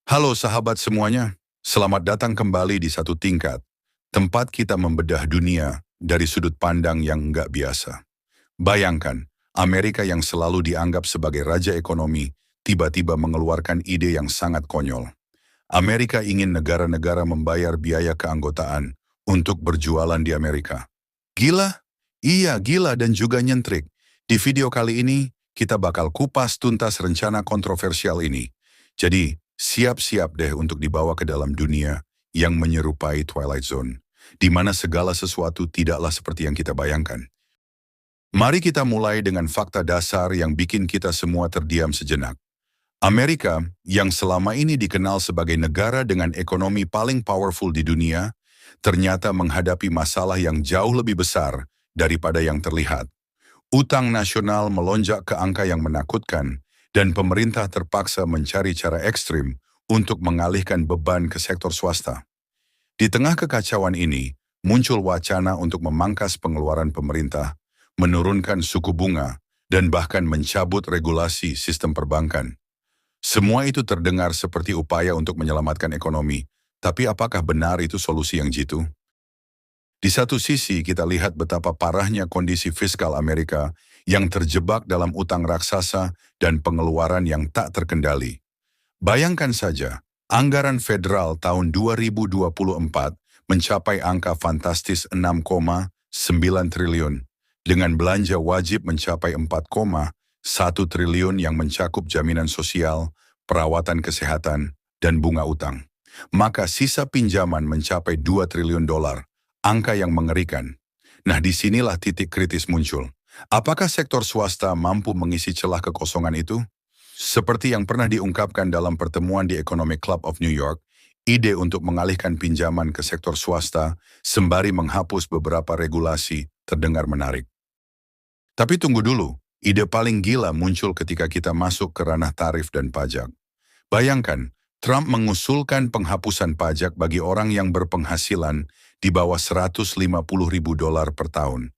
Halo sahabat semuanya, selamat datang kembali di Satu Tingkat, tempat kita membedah dunia dari sudut pandang yang nggak biasa. Bayangkan, Amerika yang selalu dianggap sebagai raja ekonomi, tiba-tiba mengeluarkan ide yang sangat konyol. Amerika ingin negara-negara membayar biaya keanggotaan untuk berjualan di Amerika. Gila? Iya, gila dan juga nyentrik. Di video kali ini, kita bakal kupas tuntas rencana kontroversial ini. Jadi, siap-siap deh untuk dibawa ke dalam dunia yang menyerupai Twilight Zone, di mana segala sesuatu tidaklah seperti yang kita bayangkan. Mari kita mulai dengan fakta dasar yang bikin kita semua terdiam sejenak. Amerika, yang selama ini dikenal sebagai negara dengan ekonomi paling powerful di dunia, ternyata menghadapi masalah yang jauh lebih besar daripada yang terlihat. Utang nasional melonjak ke angka yang menakutkan, dan pemerintah terpaksa mencari cara ekstrim untuk mengalihkan beban ke sektor swasta. Di tengah kekacauan ini, muncul wacana untuk memangkas pengeluaran pemerintah, menurunkan suku bunga, dan bahkan mencabut regulasi sistem perbankan. Semua itu terdengar seperti upaya untuk menyelamatkan ekonomi, tapi apakah benar itu solusi yang jitu? Di satu sisi kita lihat betapa parahnya kondisi fiskal Amerika yang terjebak dalam utang raksasa dan pengeluaran yang tak terkendali. Bayangkan saja, anggaran federal tahun 2024 mencapai angka fantastis 6,9 triliun, dengan belanja wajib mencapai 4,1 triliun yang mencakup jaminan sosial, perawatan kesehatan, dan bunga utang. Maka sisa pinjaman mencapai 2 triliun dolar, angka yang mengerikan. Nah, disinilah titik kritis muncul. Apakah sektor swasta mampu mengisi celah kekosongan itu? Seperti yang pernah diungkapkan dalam pertemuan di Economic Club of New York, ide untuk mengalihkan pinjaman ke sektor swasta sembari menghapus beberapa regulasi terdengar menarik. Tapi tunggu dulu, ide paling gila muncul ketika kita masuk ke ranah tarif dan pajak. Bayangkan, Trump mengusulkan penghapusan pajak bagi orang yang berpenghasilan di bawah 150 ribu dolar per tahun.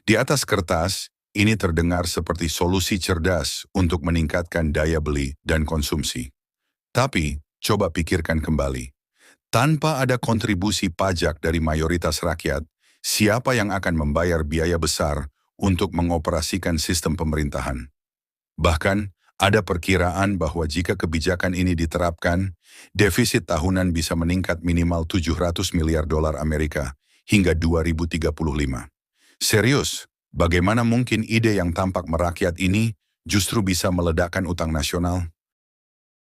Di atas kertas, ini terdengar seperti solusi cerdas untuk meningkatkan daya beli dan konsumsi. Tapi, coba pikirkan kembali. Tanpa ada kontribusi pajak dari mayoritas rakyat, siapa yang akan membayar biaya besar untuk mengoperasikan sistem pemerintahan? Bahkan, ada perkiraan bahwa jika kebijakan ini diterapkan, defisit tahunan bisa meningkat minimal 700 miliar dolar Amerika hingga 2035. Serius, bagaimana mungkin ide yang tampak merakyat ini justru bisa meledakkan utang nasional?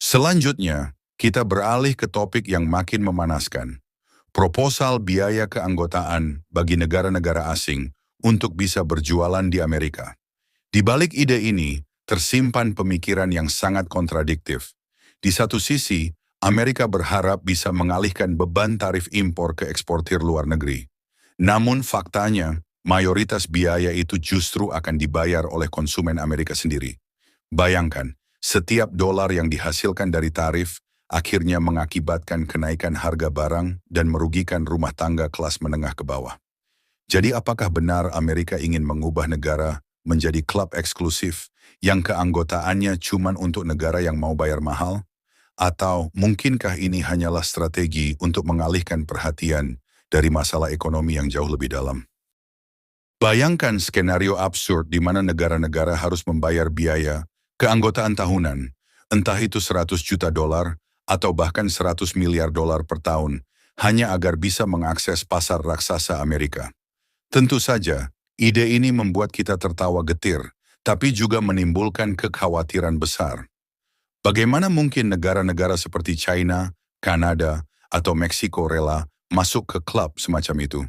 Selanjutnya, kita beralih ke topik yang makin memanaskan. Proposal biaya keanggotaan bagi negara-negara asing untuk bisa berjualan di Amerika. Di balik ide ini, tersimpan pemikiran yang sangat kontradiktif. Di satu sisi, Amerika berharap bisa mengalihkan beban tarif impor ke eksportir luar negeri. Namun faktanya, mayoritas biaya itu justru akan dibayar oleh konsumen Amerika sendiri. Bayangkan, setiap dolar yang dihasilkan dari tarif akhirnya mengakibatkan kenaikan harga barang dan merugikan rumah tangga kelas menengah ke bawah. Jadi apakah benar Amerika ingin mengubah negara menjadi klub eksklusif yang keanggotaannya cuma untuk negara yang mau bayar mahal? Atau mungkinkah ini hanyalah strategi untuk mengalihkan perhatian dari masalah ekonomi yang jauh lebih dalam? Bayangkan skenario absurd di mana negara-negara harus membayar biaya keanggotaan tahunan, entah itu 100 juta dolar atau bahkan 100 miliar dolar per tahun, hanya agar bisa mengakses pasar raksasa Amerika. Tentu saja, ide ini membuat kita tertawa getir, tapi juga menimbulkan kekhawatiran besar. Bagaimana mungkin negara-negara seperti China, Kanada, atau Meksiko rela masuk ke klub semacam itu?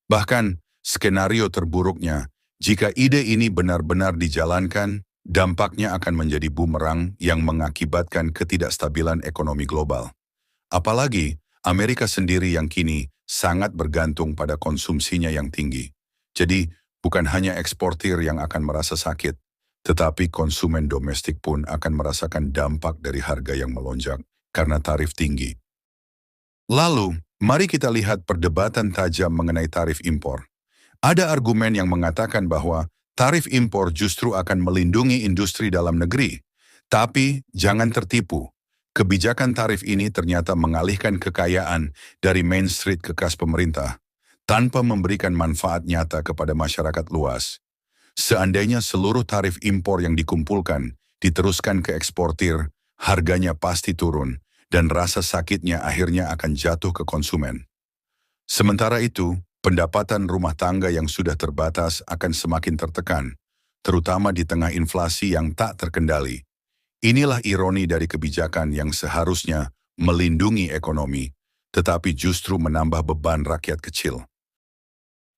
Bahkan, skenario terburuknya, jika ide ini benar-benar dijalankan, dampaknya akan menjadi bumerang yang mengakibatkan ketidakstabilan ekonomi global. Apalagi, Amerika sendiri yang kini sangat bergantung pada konsumsinya yang tinggi. Jadi, bukan hanya eksportir yang akan merasa sakit, tetapi konsumen domestik pun akan merasakan dampak dari harga yang melonjak karena tarif tinggi. Lalu, mari kita lihat perdebatan tajam mengenai tarif impor. Ada argumen yang mengatakan bahwa tarif impor justru akan melindungi industri dalam negeri. Tapi jangan tertipu, Kebijakan tarif ini ternyata mengalihkan kekayaan dari Main Street ke kas pemerintah, tanpa memberikan manfaat nyata kepada masyarakat luas. Seandainya seluruh tarif impor yang dikumpulkan diteruskan ke eksportir, harganya pasti turun, dan rasa sakitnya akhirnya akan jatuh ke konsumen. Sementara itu, pendapatan rumah tangga yang sudah terbatas akan semakin tertekan, terutama di tengah inflasi yang tak terkendali. Inilah ironi dari kebijakan yang seharusnya melindungi ekonomi, tetapi justru menambah beban rakyat kecil.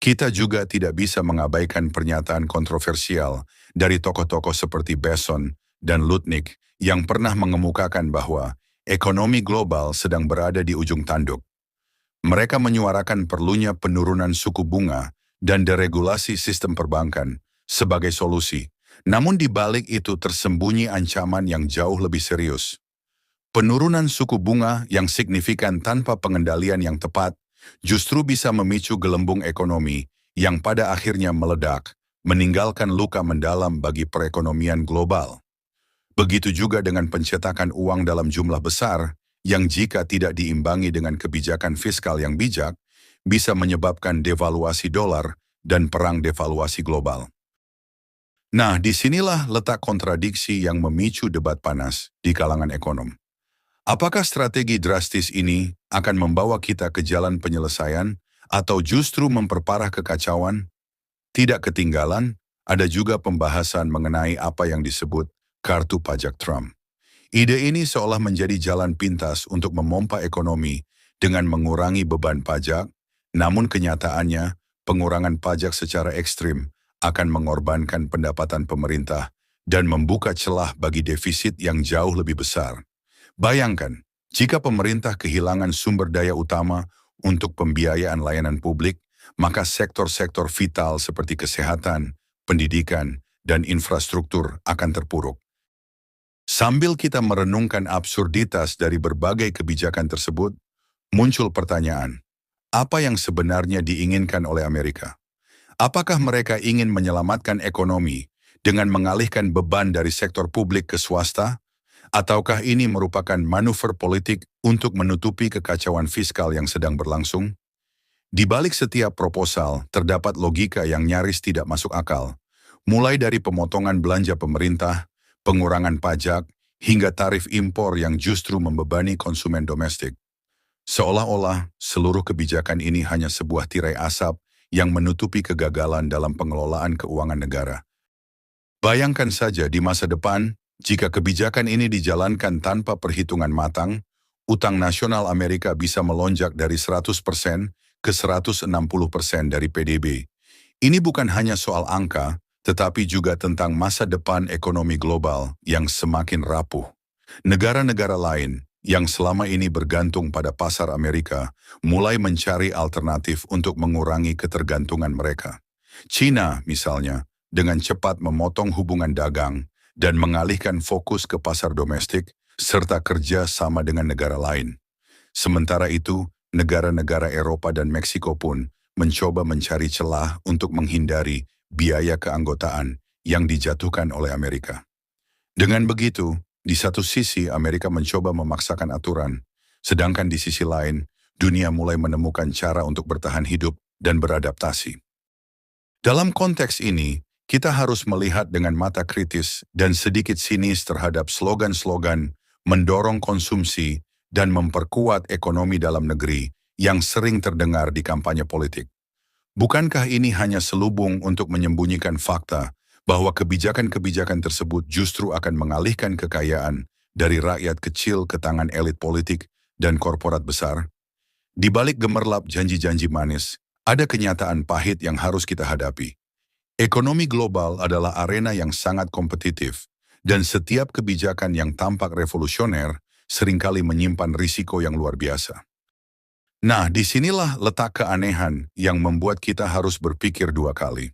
Kita juga tidak bisa mengabaikan pernyataan kontroversial dari tokoh-tokoh seperti Besson dan Lutnick yang pernah mengemukakan bahwa ekonomi global sedang berada di ujung tanduk. Mereka menyuarakan perlunya penurunan suku bunga dan deregulasi sistem perbankan sebagai solusi. Namun di balik itu tersembunyi ancaman yang jauh lebih serius. Penurunan suku bunga yang signifikan tanpa pengendalian yang tepat justru bisa memicu gelembung ekonomi yang pada akhirnya meledak, meninggalkan luka mendalam bagi perekonomian global. Begitu juga dengan pencetakan uang dalam jumlah besar, yang jika tidak diimbangi dengan kebijakan fiskal yang bijak, bisa menyebabkan devaluasi dolar dan perang devaluasi global. Nah, disinilah letak kontradiksi yang memicu debat panas di kalangan ekonom. Apakah strategi drastis ini akan membawa kita ke jalan penyelesaian atau justru memperparah kekacauan? Tidak ketinggalan, ada juga pembahasan mengenai apa yang disebut kartu pajak Trump. Ide ini seolah menjadi jalan pintas untuk memompa ekonomi dengan mengurangi beban pajak, namun kenyataannya pengurangan pajak secara ekstrim akan mengorbankan pendapatan pemerintah dan membuka celah bagi defisit yang jauh lebih besar. Bayangkan, jika pemerintah kehilangan sumber daya utama untuk pembiayaan layanan publik, maka sektor-sektor vital seperti kesehatan, pendidikan, dan infrastruktur akan terpuruk. Sambil kita merenungkan absurditas dari berbagai kebijakan tersebut, muncul pertanyaan, apa yang sebenarnya diinginkan oleh Amerika? Apakah mereka ingin menyelamatkan ekonomi dengan mengalihkan beban dari sektor publik ke swasta? Ataukah ini merupakan manuver politik untuk menutupi kekacauan fiskal yang sedang berlangsung? Di balik setiap proposal, terdapat logika yang nyaris tidak masuk akal, mulai dari pemotongan belanja pemerintah, pengurangan pajak, hingga tarif impor yang justru membebani konsumen domestik. Seolah-olah seluruh kebijakan ini hanya sebuah tirai asap yang menutupi kegagalan dalam pengelolaan keuangan negara. Bayangkan saja di masa depan, jika kebijakan ini dijalankan tanpa perhitungan matang, utang nasional Amerika bisa melonjak dari 100% ke 160% dari PDB. Ini bukan hanya soal angka, tetapi juga tentang masa depan ekonomi global yang semakin rapuh. Negara-negara lain yang selama ini bergantung pada pasar Amerika mulai mencari alternatif untuk mengurangi ketergantungan mereka. China, misalnya, dengan cepat memotong hubungan dagang dan mengalihkan fokus ke pasar domestik serta kerja sama dengan negara lain. Sementara itu, negara-negara Eropa dan Meksiko pun mencoba mencari celah untuk menghindari biaya keanggotaan yang dijatuhkan oleh Amerika. Dengan begitu, di satu sisi Amerika mencoba memaksakan aturan, sedangkan di sisi lain, dunia mulai menemukan cara untuk bertahan hidup dan beradaptasi. Dalam konteks ini, kita harus melihat dengan mata kritis dan sedikit sinis terhadap slogan-slogan mendorong konsumsi dan memperkuat ekonomi dalam negeri yang sering terdengar di kampanye politik. Bukankah ini hanya selubung untuk menyembunyikan fakta bahwa kebijakan-kebijakan tersebut justru akan mengalihkan kekayaan dari rakyat kecil ke tangan elit politik dan korporat besar? Di balik gemerlap janji-janji manis, ada kenyataan pahit yang harus kita hadapi. Ekonomi global adalah arena yang sangat kompetitif, dan setiap kebijakan yang tampak revolusioner seringkali menyimpan risiko yang luar biasa. Nah, disinilah letak keanehan yang membuat kita harus berpikir dua kali.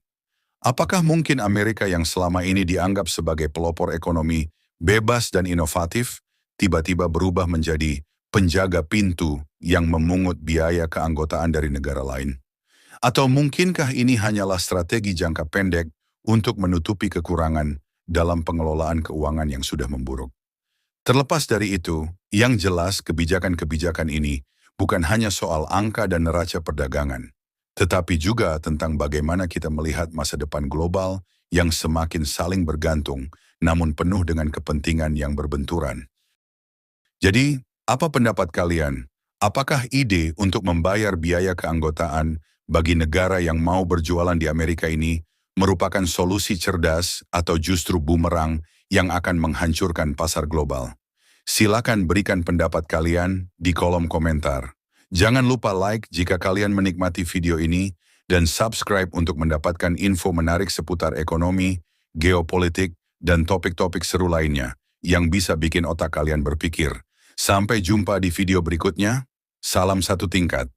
Apakah mungkin Amerika yang selama ini dianggap sebagai pelopor ekonomi bebas dan inovatif, tiba-tiba berubah menjadi penjaga pintu yang memungut biaya keanggotaan dari negara lain? Atau mungkinkah ini hanyalah strategi jangka pendek untuk menutupi kekurangan dalam pengelolaan keuangan yang sudah memburuk? Terlepas dari itu, yang jelas kebijakan-kebijakan ini bukan hanya soal angka dan neraca perdagangan, tetapi juga tentang bagaimana kita melihat masa depan global yang semakin saling bergantung, namun penuh dengan kepentingan yang berbenturan. Jadi, apa pendapat kalian? Apakah ide untuk membayar biaya keanggotaan bagi negara yang mau berjualan di Amerika ini merupakan solusi cerdas atau justru bumerang yang akan menghancurkan pasar global? Silakan berikan pendapat kalian di kolom komentar. Jangan lupa like jika kalian menikmati video ini dan subscribe untuk mendapatkan info menarik seputar ekonomi, geopolitik, dan topik-topik seru lainnya yang bisa bikin otak kalian berpikir. Sampai jumpa di video berikutnya. Salam satu tingkat.